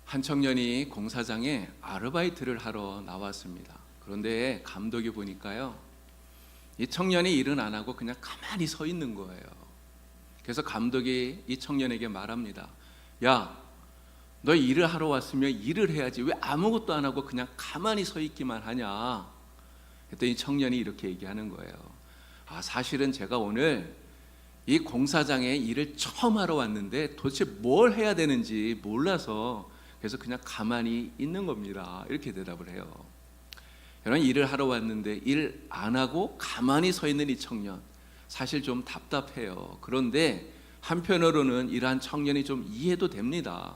한 청년이 공사장에 아르바이트를 하러 나왔습니다. 그런데 감독이 보니까요, 이 청년이 일은 안 하고 그냥 가만히 서 있는 거예요. 그래서 감독이 이 청년에게 말합니다. 야, 너 일을 하러 왔으면 일을 해야지 왜 아무것도 안 하고 그냥 가만히 서 있기만 하냐. 그랬더니 청년이 이렇게 얘기하는 거예요. 사실은 제가 오늘 이 공사장에 일을 처음 하러 왔는데 도대체 뭘 해야 되는지 몰라서 그래서 그냥 가만히 있는 겁니다. 이렇게 대답을 해요. 여러분, 일을 하러 왔는데 일 안 하고 가만히 서 있는 이 청년, 사실 좀 답답해요. 그런데 한편으로는 이러한 청년이 좀 이해도 됩니다.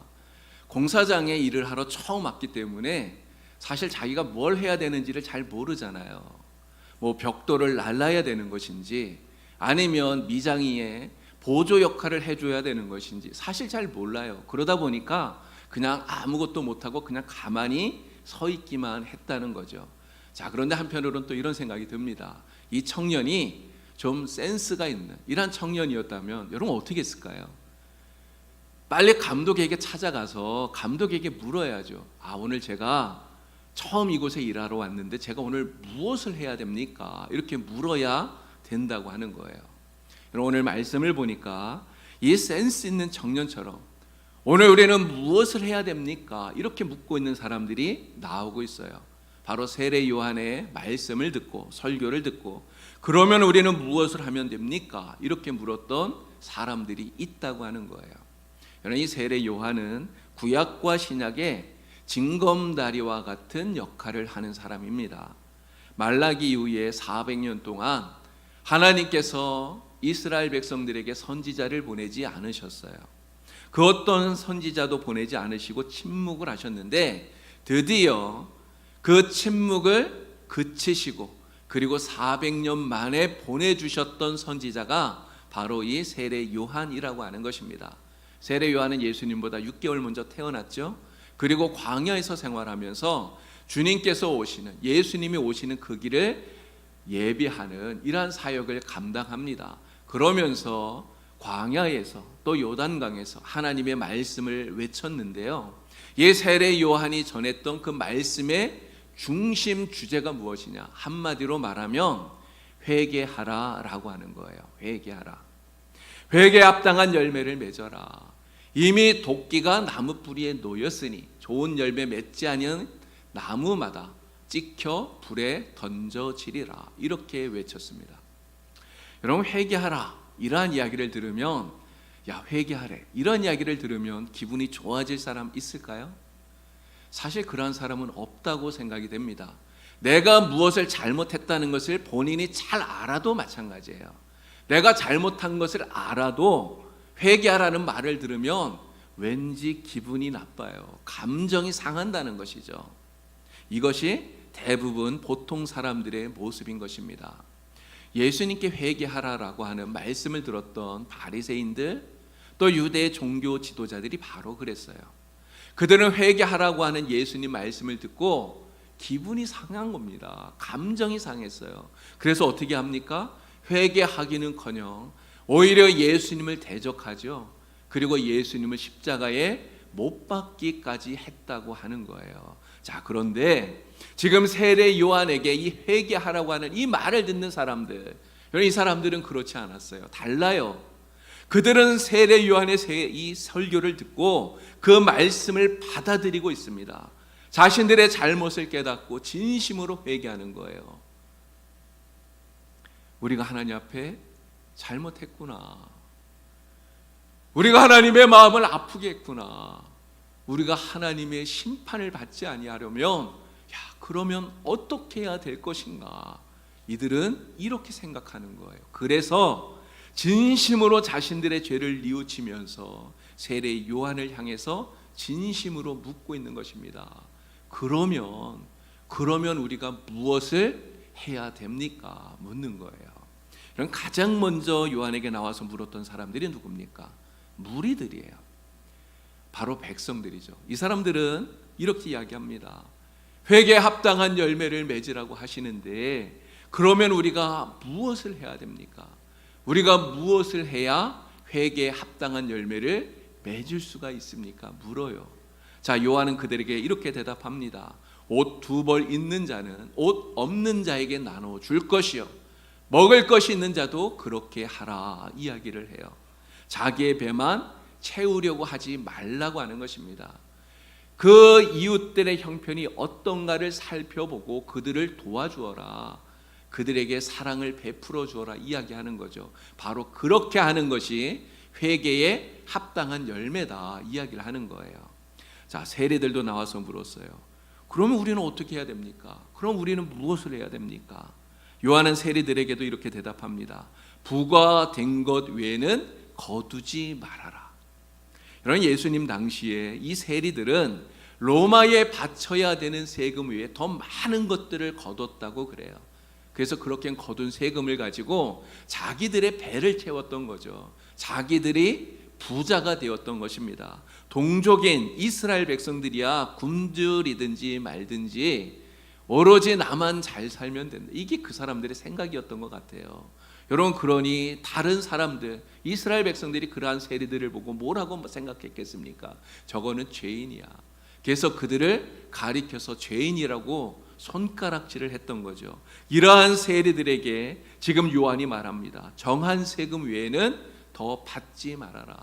공사장에 일을 하러 처음 왔기 때문에 사실 자기가 뭘 해야 되는지를 잘 모르잖아요. 뭐 벽돌을 날라야 되는 것인지 아니면 미장이의 보조 역할을 해줘야 되는 것인지 사실 잘 몰라요. 그러다 보니까 그냥 아무것도 못하고 그냥 가만히 서 있기만 했다는 거죠. 자, 그런데 한편으로는 또 이런 생각이 듭니다. 이 청년이 좀 센스가 있는 이런 청년이었다면 여러분 어떻게 했을까요? 빨리 감독에게 찾아가서 감독에게 물어야죠. 오늘 제가 처음 이곳에 일하러 왔는데 제가 오늘 무엇을 해야 됩니까? 이렇게 물어야 된다고 하는 거예요. 여러분, 오늘 말씀을 보니까 이 센스 있는 청년처럼 오늘 우리는 무엇을 해야 됩니까? 이렇게 묻고 있는 사람들이 나오고 있어요. 바로 세례 요한의 말씀을 듣고 설교를 듣고 그러면 우리는 무엇을 하면 됩니까? 이렇게 물었던 사람들이 있다고 하는 거예요. 여러분, 이 세례 요한은 구약과 신약의 징검다리와 같은 역할을 하는 사람입니다. 말라기 이후에 400년 동안 하나님께서 이스라엘 백성들에게 선지자를 보내지 않으셨어요. 그 어떤 선지자도 보내지 않으시고 침묵을 하셨는데 드디어 그 침묵을 그치시고 그리고 400년 만에 보내주셨던 선지자가 바로 이 세례 요한이라고 하는 것입니다. 세례 요한은 예수님보다 6개월 먼저 태어났죠. 그리고 광야에서 생활하면서 주님께서 오시는, 예수님이 오시는 그 길을 예비하는 이러한 사역을 감당합니다. 그러면서 광야에서 또 요단강에서 하나님의 말씀을 외쳤는데요, 이 세례 요한이 전했던 그 말씀의 중심 주제가 무엇이냐? 한마디로 말하면 회개하라 라고 하는 거예요. 회개하라. 회개에 합당한 열매를 맺어라. 이미 도끼가 나무 뿌리에 놓였으니 좋은 열매 맺지 않은 나무마다 찍혀 불에 던져지리라. 이렇게 외쳤습니다. 여러분, 회개하라 이러한 이야기를 들으면, 야, 회개하래 이런 이야기를 들으면 기분이 좋아질 사람 있을까요? 사실 그러한 사람은 없다고 생각이 됩니다. 내가 무엇을 잘못했다는 것을 본인이 잘 알아도 마찬가지예요. 내가 잘못한 것을 알아도 회개하라는 말을 들으면 왠지 기분이 나빠요. 감정이 상한다는 것이죠. 이것이 대부분 보통 사람들의 모습인 것입니다. 예수님께 회개하라라고 하는 말씀을 들었던 바리새인들 또 유대 종교 지도자들이 바로 그랬어요. 그들은 회개하라고 하는 예수님 말씀을 듣고 기분이 상한 겁니다. 감정이 상했어요. 그래서 어떻게 합니까? 회개하기는커녕 오히려 예수님을 대적하죠. 그리고 예수님을 십자가에 못 박기까지 했다고 하는 거예요. 자, 그런데 지금 세례 요한에게 이 회개하라고 하는 이 말을 듣는 사람들, 이 사람들은 그렇지 않았어요. 달라요. 그들은 세례 요한의 이 설교를 듣고 그 말씀을 받아들이고 있습니다. 자신들의 잘못을 깨닫고 진심으로 회개하는 거예요. 우리가 하나님 앞에 잘못했구나. 우리가 하나님의 마음을 아프게 했구나. 우리가 하나님의 심판을 받지 아니하려면 그러면 어떻게 해야 될 것인가. 이들은 이렇게 생각하는 거예요. 그래서 진심으로 자신들의 죄를 뉘우치면서 세례 요한을 향해서 진심으로 묻고 있는 것입니다. 그러면 우리가 무엇을 해야 됩니까? 묻는 거예요. 그럼 가장 먼저 요한에게 나와서 물었던 사람들이 누굽니까? 무리들이에요. 바로 백성들이죠. 이 사람들은 이렇게 이야기합니다. 회개에 합당한 열매를 맺으라고 하시는데 그러면 우리가 무엇을 해야 됩니까? 우리가 무엇을 해야 회개에 합당한 열매를 맺을 수가 있습니까? 물어요. 자, 요한은 그들에게 이렇게 대답합니다. 옷 2벌 있는 자는 옷 없는 자에게 나눠 줄 것이요, 먹을 것이 있는 자도 그렇게 하라 이야기를 해요. 자기의 배만 채우려고 하지 말라고 하는 것입니다. 그 이웃들의 형편이 어떤가를 살펴보고 그들을 도와주어라, 그들에게 사랑을 베풀어 주어라 이야기하는 거죠. 바로 그렇게 하는 것이 회개에 합당한 열매다 이야기를 하는 거예요. 자, 세리들도 나와서 물었어요. 그러면 우리는 어떻게 해야 됩니까? 그럼 우리는 무엇을 해야 됩니까? 요한은 세리들에게도 이렇게 대답합니다. 부과된 것 외에는 거두지 말아라. 여러분, 예수님 당시에 이 세리들은 로마에 바쳐야 되는 세금 외에 더 많은 것들을 거뒀다고 그래요. 그래서 그렇게 거둔 세금을 가지고 자기들의 배를 채웠던 거죠. 자기들이 부자가 되었던 것입니다. 동족인 이스라엘 백성들이야 굶주리든지 말든지 오로지 나만 잘 살면 된다, 이게 그 사람들의 생각이었던 것 같아요. 여러분, 그러니 다른 사람들, 이스라엘 백성들이 그러한 세리들을 보고 뭐라고 생각했겠습니까? 저거는 죄인이야. 그래서 그들을 가리켜서 죄인이라고 손가락질을 했던 거죠. 이러한 세리들에게 지금 요한이 말합니다. 정한 세금 외에는 더 받지 말아라.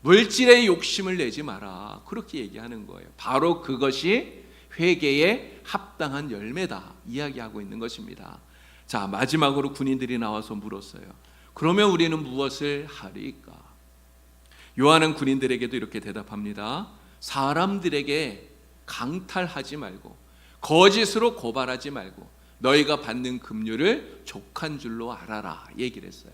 물질의 욕심을 내지 마라. 그렇게 얘기하는 거예요. 바로 그것이 회개에 합당한 열매다 이야기하고 있는 것입니다. 자, 마지막으로 군인들이 나와서 물었어요. 그러면 우리는 무엇을 하리까? 요한은 군인들에게도 이렇게 대답합니다. 사람들에게 강탈하지 말고 거짓으로 고발하지 말고 너희가 받는 급료를 족한 줄로 알아라 얘기를 했어요.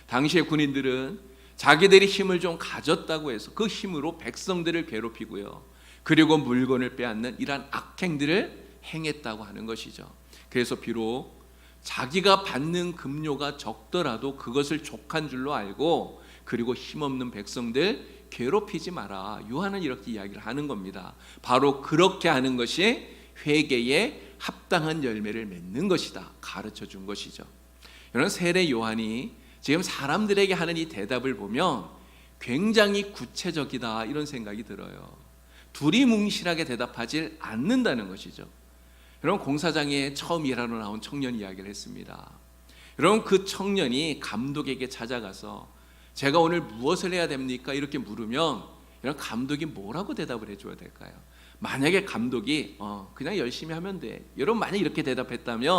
당시의 군인들은 자기들이 힘을 좀 가졌다고 해서 그 힘으로 백성들을 괴롭히고요, 그리고 물건을 빼앗는 이러한 악행들을 행했다고 하는 것이죠. 그래서 비록 자기가 받는 급료가 적더라도 그것을 족한 줄로 알고 그리고 힘없는 백성들 괴롭히지 마라. 요한은 이렇게 이야기를 하는 겁니다. 바로 그렇게 하는 것이 회개에 합당한 열매를 맺는 것이다 가르쳐 준 것이죠. 여러분, 세례 요한이 지금 사람들에게 하는 이 대답을 보면 굉장히 구체적이다 이런 생각이 들어요. 두리뭉실하게 대답하지 않는다는 것이죠. 여러분, 공사장에 처음 일하러 나온 청년 이야기를 했습니다. 여러분, 그 청년이 감독에게 찾아가서 제가 오늘 무엇을 해야 됩니까? 이렇게 물으면 여러분, 감독이 뭐라고 대답을 해줘야 될까요? 만약에 감독이 그냥 열심히 하면 돼, 여러분 만약 이렇게 대답했다면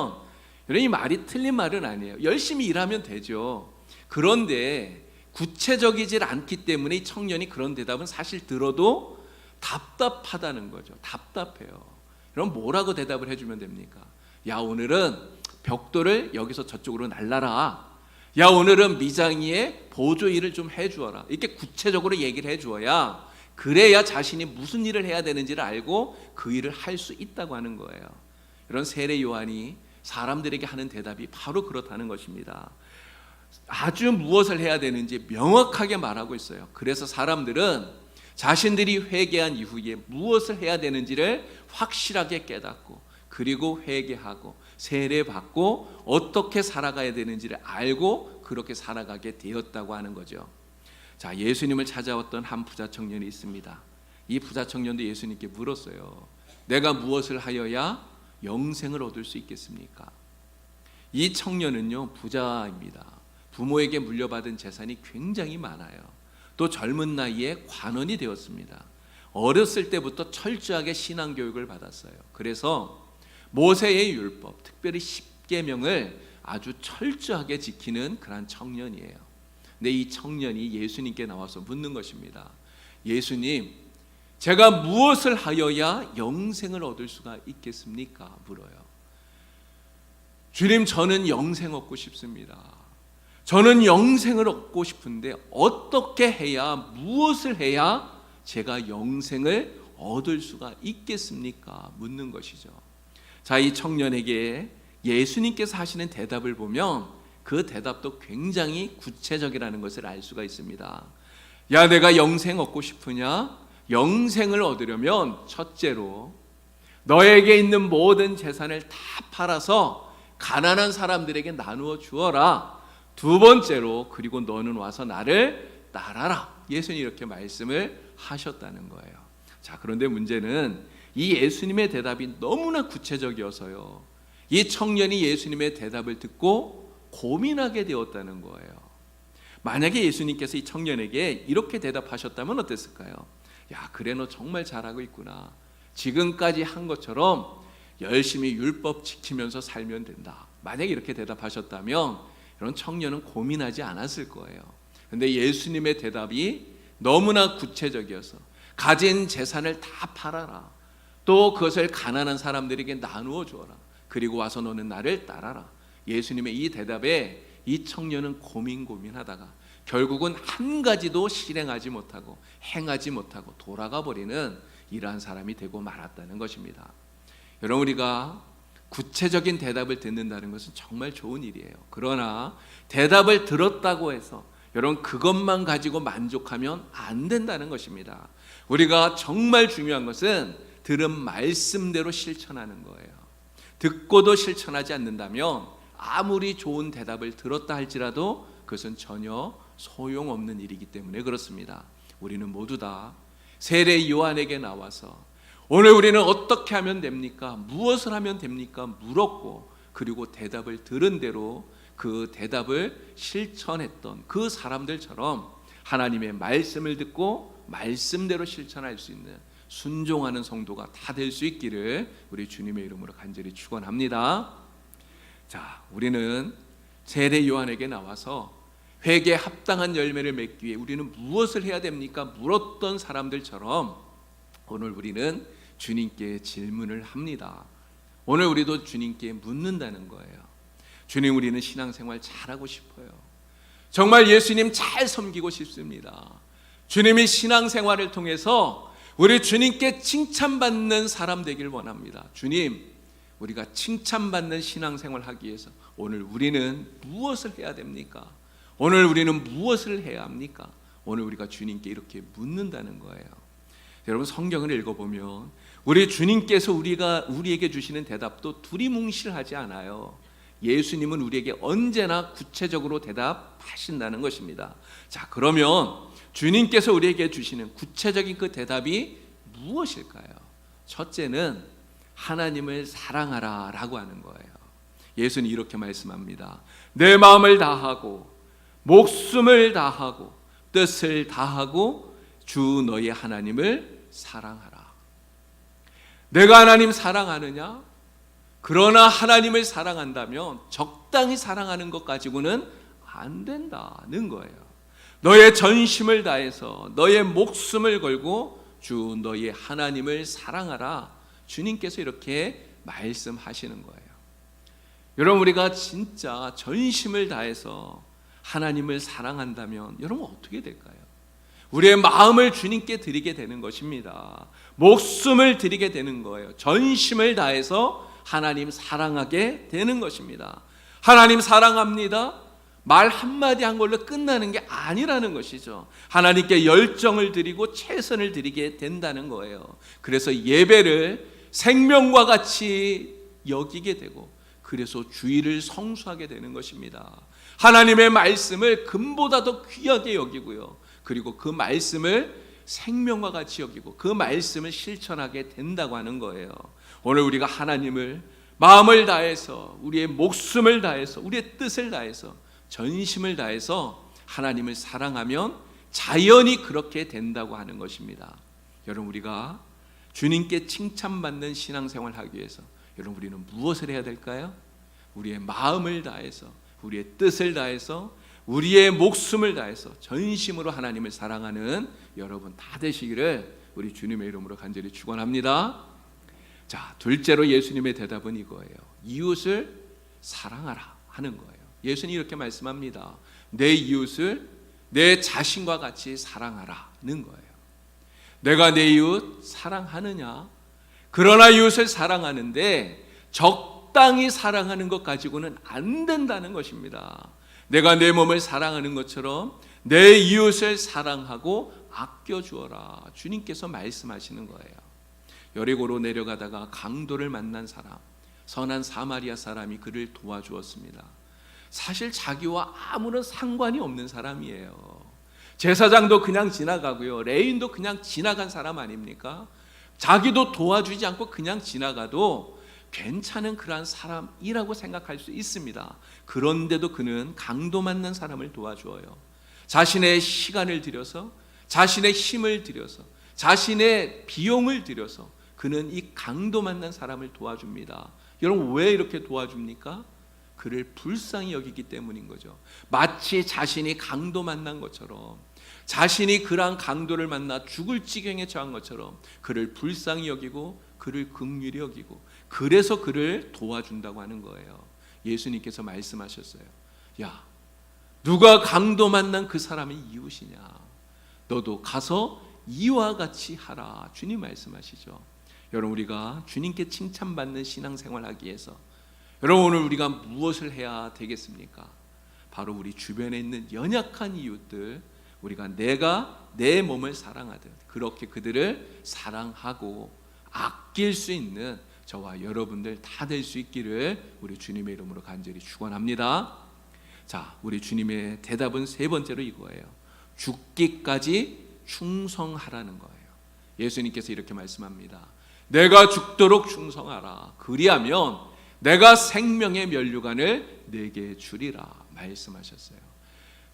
여러분, 이 말이 틀린 말은 아니에요. 열심히 일하면 되죠. 그런데 구체적이질 않기 때문에 이 청년이 그런 대답은 사실 들어도 답답하다는 거죠. 답답해요. 그럼 뭐라고 대답을 해주면 됩니까? 야, 오늘은 벽돌을 여기서 저쪽으로 날라라. 야, 오늘은 미장이의 보조 일을 좀 해주어라. 이렇게 구체적으로 얘기를 해주어야 그래야 자신이 무슨 일을 해야 되는지를 알고 그 일을 할 수 있다고 하는 거예요. 이런 세례 요한이 사람들에게 하는 대답이 바로 그렇다는 것입니다. 아주 무엇을 해야 되는지 명확하게 말하고 있어요. 그래서 사람들은 자신들이 회개한 이후에 무엇을 해야 되는지를 확실하게 깨닫고 그리고 회개하고 세례받고 어떻게 살아가야 되는지를 알고 그렇게 살아가게 되었다고 하는 거죠. 자, 예수님을 찾아왔던 한 부자 청년이 있습니다. 이 부자 청년도 예수님께 물었어요. 내가 무엇을 하여야 영생을 얻을 수 있겠습니까? 이 청년은요, 부자입니다. 부모에게 물려받은 재산이 굉장히 많아요. 또 젊은 나이에 관원이 되었습니다. 어렸을 때부터 철저하게 신앙교육을 받았어요. 그래서 모세의 율법, 특별히 십계명을 아주 철저하게 지키는 그런 청년이에요. 근데 이 청년이 예수님께 나와서 묻는 것입니다. 예수님, 제가 무엇을 하여야 영생을 얻을 수가 있겠습니까? 물어요. 주님, 저는 영생 얻고 싶습니다. 저는 영생을 얻고 싶은데 어떻게 해야, 무엇을 해야 제가 영생을 얻을 수가 있겠습니까? 묻는 것이죠. 자, 이 청년에게 예수님께서 하시는 대답을 보면 그 대답도 굉장히 구체적이라는 것을 알 수가 있습니다. 야, 내가 영생 얻고 싶으냐? 영생을 얻으려면 첫째로 너에게 있는 모든 재산을 다 팔아서 가난한 사람들에게 나누어 주어라. 두 번째로 그리고 너는 와서 나를 따라라. 예수님이 이렇게 말씀을 하셨다는 거예요. 자, 그런데 문제는 이 예수님의 대답이 너무나 구체적이어서요, 이 청년이 예수님의 대답을 듣고 고민하게 되었다는 거예요. 만약에 예수님께서 이 청년에게 이렇게 대답하셨다면 어땠을까요? 야, 그래, 너 정말 잘하고 있구나. 지금까지 한 것처럼 열심히 율법 지키면서 살면 된다. 만약에 이렇게 대답하셨다면 이런 청년은 고민하지 않았을 거예요. 그런데 예수님의 대답이 너무나 구체적이어서 가진 재산을 다 팔아라. 또 그것을 가난한 사람들에게 나누어 주어라. 그리고 와서 너는 나를 따라라. 예수님의 이 대답에 이 청년은 고민하다가 결국은 한 가지도 실행하지 못하고 행하지 못하고 돌아가 버리는 이러한 사람이 되고 말았다는 것입니다. 여러분, 우리가 구체적인 대답을 듣는다는 것은 정말 좋은 일이에요. 그러나 대답을 들었다고 해서 여러분 그것만 가지고 만족하면 안 된다는 것입니다. 우리가 정말 중요한 것은 들은 말씀대로 실천하는 거예요. 듣고도 실천하지 않는다면 아무리 좋은 대답을 들었다 할지라도 그것은 전혀 소용없는 일이기 때문에 그렇습니다. 우리는 모두 다 세례 요한에게 나와서 오늘 우리는 어떻게 하면 됩니까? 무엇을 하면 됩니까? 물었고, 그리고 대답을 들은 대로 그 대답을 실천했던 그 사람들처럼 하나님의 말씀을 듣고 말씀대로 실천할 수 있는 순종하는 성도가 다 될 수 있기를 우리 주님의 이름으로 간절히 축원합니다. 자, 우리는 세례 요한에게 나와서 회개에 합당한 열매를 맺기 위해 우리는 무엇을 해야 됩니까? 물었던 사람들처럼 오늘 우리는 주님께 질문을 합니다. 오늘 우리도 주님께 묻는다는 거예요. 주님, 우리는 신앙생활 잘하고 싶어요. 정말 예수님 잘 섬기고 싶습니다. 주님이 신앙생활을 통해서 우리 주님께 칭찬받는 사람 되길 원합니다. 주님, 우리가 칭찬받는 신앙생활 하기 위해서 오늘 우리는 무엇을 해야 됩니까? 오늘 우리는 무엇을 해야 합니까? 오늘 우리가 주님께 이렇게 묻는다는 거예요. 여러분, 성경을 읽어보면 우리 주님께서 우리에게 주시는 대답도 두리뭉실하지 않아요. 예수님은 우리에게 언제나 구체적으로 대답하신다는 것입니다. 자, 그러면 주님께서 우리에게 주시는 구체적인 그 대답이 무엇일까요? 첫째는 하나님을 사랑하라 라고 하는 거예요. 예수는 이렇게 말씀합니다. 내 마음을 다하고 목숨을 다하고 뜻을 다하고 주 너희 하나님을 사랑하라. 내가 하나님 사랑하느냐? 그러나 하나님을 사랑한다면 적당히 사랑하는 것 가지고는 안 된다는 거예요. 너의 전심을 다해서 너의 목숨을 걸고 주 너희 하나님을 사랑하라. 주님께서 이렇게 말씀하시는 거예요. 여러분, 우리가 진짜 전심을 다해서 하나님을 사랑한다면 여러분 어떻게 될까요? 우리의 마음을 주님께 드리게 되는 것입니다. 목숨을 드리게 되는 거예요. 전심을 다해서 하나님 사랑하게 되는 것입니다. 하나님 사랑합니다. 말 한마디 한 걸로 끝나는 게 아니라는 것이죠. 하나님께 열정을 드리고 최선을 드리게 된다는 거예요. 그래서 예배를 생명과 같이 여기게 되고, 그래서 주일을 성수하게 되는 것입니다. 하나님의 말씀을 금보다 더 귀하게 여기고요, 그리고 그 말씀을 생명과 같이 여기고 그 말씀을 실천하게 된다고 하는 거예요. 오늘 우리가 하나님을 마음을 다해서, 우리의 목숨을 다해서, 우리의 뜻을 다해서, 전심을 다해서 하나님을 사랑하면 자연히 그렇게 된다고 하는 것입니다. 여러분, 우리가 주님께 칭찬받는 신앙생활을 하기 위해서 여러분 우리는 무엇을 해야 될까요? 우리의 마음을 다해서, 우리의 뜻을 다해서, 우리의 목숨을 다해서 전심으로 하나님을 사랑하는 여러분 다 되시기를 우리 주님의 이름으로 간절히 축원합니다. 자, 둘째로 예수님의 대답은 이거예요. 이웃을 사랑하라 하는 거예요. 예수님이 이렇게 말씀합니다. 내 이웃을 내 자신과 같이 사랑하라는 거예요. 내가 내 이웃 사랑하느냐? 그러나 이웃을 사랑하는데 적당히 사랑하는 것 가지고는 안 된다는 것입니다. 내가 내 몸을 사랑하는 것처럼 내 이웃을 사랑하고 아껴주어라. 주님께서 말씀하시는 거예요. 여리고로 내려가다가 강도를 만난 사람, 선한 사마리아 사람이 그를 도와주었습니다. 사실 자기와 아무런 상관이 없는 사람이에요. 제사장도 그냥 지나가고요. 레위인도 그냥 지나간 사람 아닙니까? 자기도 도와주지 않고 그냥 지나가도 괜찮은 그러한 사람이라고 생각할 수 있습니다. 그런데도 그는 강도 맞는 사람을 도와주어요. 자신의 시간을 들여서, 자신의 힘을 들여서, 자신의 비용을 들여서 그는 이 강도 만난 사람을 도와줍니다. 여러분, 왜 이렇게 도와줍니까? 그를 불쌍히 여기기 때문인 거죠. 마치 자신이 강도 만난 것처럼, 자신이 그러한 강도를 만나 죽을 지경에 처한 것처럼 그를 불쌍히 여기고 그를 긍휼히 여기고, 그래서 그를 도와준다고 하는 거예요. 예수님께서 말씀하셨어요. 야, 누가 강도 만난 그 사람의 이웃이냐? 너도 가서 이와 같이 하라. 주님 말씀하시죠. 여러분, 우리가 주님께 칭찬받는 신앙생활 하기 위해서 여러분, 오늘 우리가 무엇을 해야 되겠습니까? 바로 우리 주변에 있는 연약한 이웃들, 우리가 내가 내 몸을 사랑하듯 그렇게 그들을 사랑하고 아낄 수 있는 저와 여러분들 다 될 수 있기를 우리 주님의 이름으로 간절히 축원합니다. 자, 우리 주님의 대답은 세 번째로 이거예요. 죽기까지 충성하라는 거예요. 예수님께서 이렇게 말씀합니다. 내가 죽도록 충성하라. 그리하면 내가 생명의 면류관을 내게 주리라 말씀하셨어요.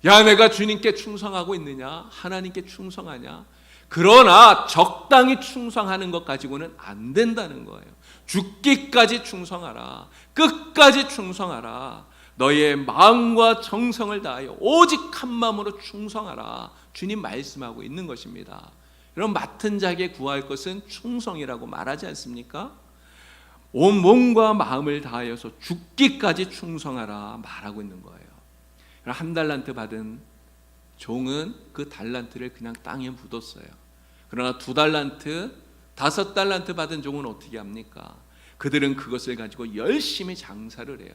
야, 내가 주님께 충성하고 있느냐? 하나님께 충성하냐? 그러나 적당히 충성하는 것 가지고는 안 된다는 거예요. 죽기까지 충성하라. 끝까지 충성하라. 너의 마음과 정성을 다하여 오직 한 마음으로 충성하라. 주님 말씀하고 있는 것입니다. 여러분, 맡은 자에게 구할 것은 충성이라고 말하지 않습니까? 온 몸과 마음을 다하여서 죽기까지 충성하라 말하고 있는 거예요. 한 달란트 받은 종은 그 달란트를 그냥 땅에 묻었어요. 그러나 2달란트, 5달란트 받은 종은 어떻게 합니까? 그들은 그것을 가지고 열심히 장사를 해요.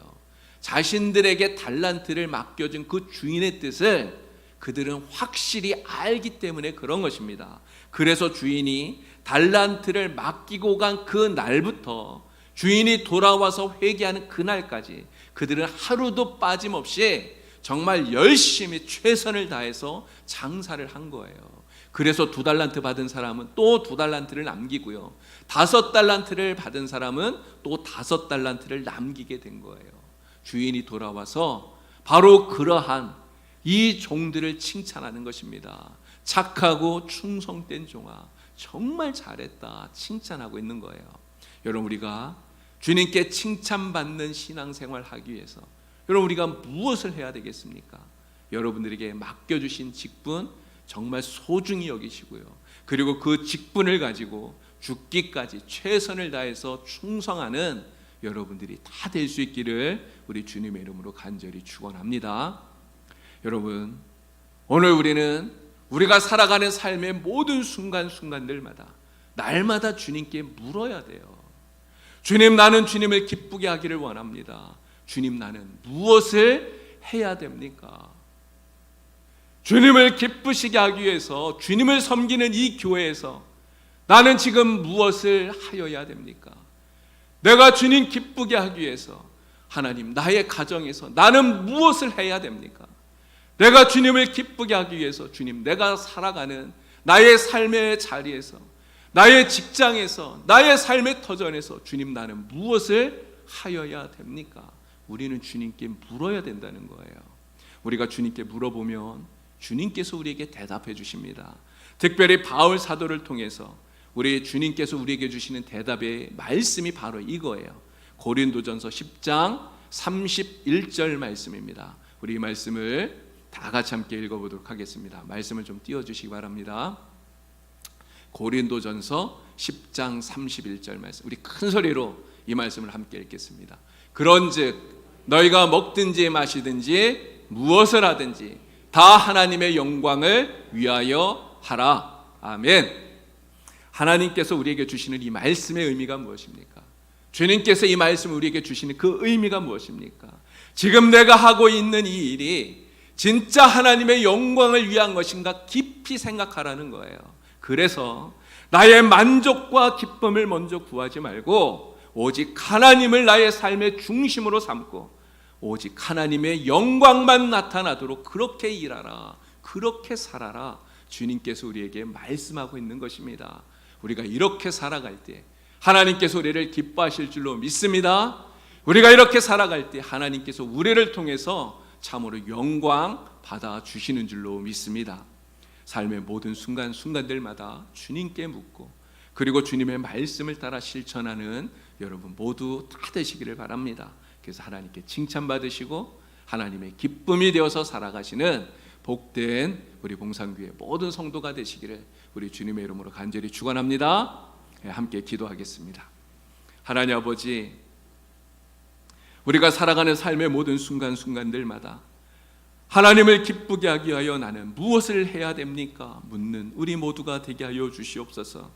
자신들에게 달란트를 맡겨준 그 주인의 뜻을 그들은 확실히 알기 때문에 그런 것입니다. 그래서 주인이 달란트를 맡기고 간 그 날부터 주인이 돌아와서 회개하는 그날까지 그들은 하루도 빠짐없이 정말 열심히 최선을 다해서 장사를 한 거예요. 그래서 2달란트 받은 사람은 또 2달란트를 남기고요, 5달란트를 받은 사람은 또 5달란트를 남기게 된 거예요. 주인이 돌아와서 바로 그러한 이 종들을 칭찬하는 것입니다. 착하고 충성된 종아, 정말 잘했다, 칭찬하고 있는 거예요. 여러분, 우리가 주님께 칭찬받는 신앙생활 하기 위해서 여러분, 우리가 무엇을 해야 되겠습니까? 여러분들에게 맡겨주신 직분 정말 소중히 여기시고요, 그리고 그 직분을 가지고 죽기까지 최선을 다해서 충성하는 여러분들이 다 될 수 있기를 우리 주님의 이름으로 간절히 축원합니다. 여러분, 오늘 우리는 우리가 살아가는 삶의 모든 순간순간들마다 날마다 주님께 물어야 돼요. 주님, 나는 주님을 기쁘게 하기를 원합니다. 주님, 나는 무엇을 해야 됩니까? 주님을 기쁘시게 하기 위해서, 주님을 섬기는 이 교회에서 나는 지금 무엇을 하여야 됩니까? 내가 주님 기쁘게 하기 위해서 하나님, 나의 가정에서 나는 무엇을 해야 됩니까? 내가 주님을 기쁘게 하기 위해서 주님, 내가 살아가는 나의 삶의 자리에서, 나의 직장에서, 나의 삶의 터전에서 주님, 나는 무엇을 하여야 됩니까? 우리는 주님께 물어야 된다는 거예요. 우리가 주님께 물어보면 주님께서 우리에게 대답해 주십니다. 특별히 바울 사도를 통해서 우리 주님께서 우리에게 주시는 대답의 말씀이 바로 이거예요. 고린도전서 10장 31절 말씀입니다. 우리 이 말씀을 다 같이 함께 읽어보도록 하겠습니다. 말씀을 좀 띄워주시기 바랍니다. 고린도전서 10장 31절 말씀, 우리 큰 소리로 이 말씀을 함께 읽겠습니다. 그런즉 너희가 먹든지 마시든지 무엇을 하든지 다 하나님의 영광을 위하여 하라. 아멘. 하나님께서 우리에게 주시는 이 말씀의 의미가 무엇입니까? 주님께서 이 말씀을 우리에게 주시는 그 의미가 무엇입니까? 지금 내가 하고 있는 이 일이 진짜 하나님의 영광을 위한 것인가 깊이 생각하라는 거예요. 그래서 나의 만족과 기쁨을 먼저 구하지 말고 오직 하나님을 나의 삶의 중심으로 삼고 오직 하나님의 영광만 나타나도록 그렇게 일하라. 그렇게 살아라. 주님께서 우리에게 말씀하고 있는 것입니다. 우리가 이렇게 살아갈 때 하나님께서 우리를 기뻐하실 줄로 믿습니다. 우리가 이렇게 살아갈 때 하나님께서 우리를 통해서 참으로 영광 받아주시는 줄로 믿습니다. 삶의 모든 순간순간들마다 주님께 묻고 그리고 주님의 말씀을 따라 실천하는 여러분 모두 다 되시기를 바랍니다. 그래서 하나님께 칭찬받으시고 하나님의 기쁨이 되어서 살아가시는 복된 우리 봉산교회 모든 성도가 되시기를 우리 주님의 이름으로 간절히 축원합니다. 함께 기도하겠습니다. 하나님 아버지, 우리가 살아가는 삶의 모든 순간순간들마다 하나님을 기쁘게 하기 위하여 나는 무엇을 해야 됩니까? 묻는 우리 모두가 되게 하여 주시옵소서.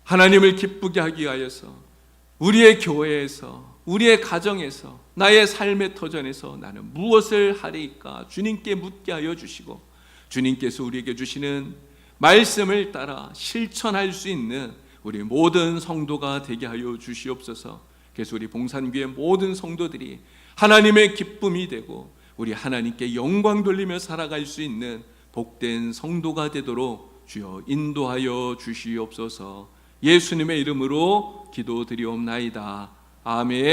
하나님을 기쁘게 하기 위하여서 우리의 교회에서 우리의 가정에서 나의 삶의 터전에서 나는 무엇을 하리까? 주님께 묻게 하여 주시고 주님께서 우리에게 주시는 말씀을 따라 실천할 수 있는 우리 모든 성도가 되게 하여 주시옵소서. 그래서 우리 봉산교회 모든 성도들이 하나님의 기쁨이 되고 우리 하나님께 영광 돌리며 살아갈 수 있는 복된 성도가 되도록 주여 인도하여 주시옵소서. 예수님의 이름으로 기도드리옵나이다. 아멘.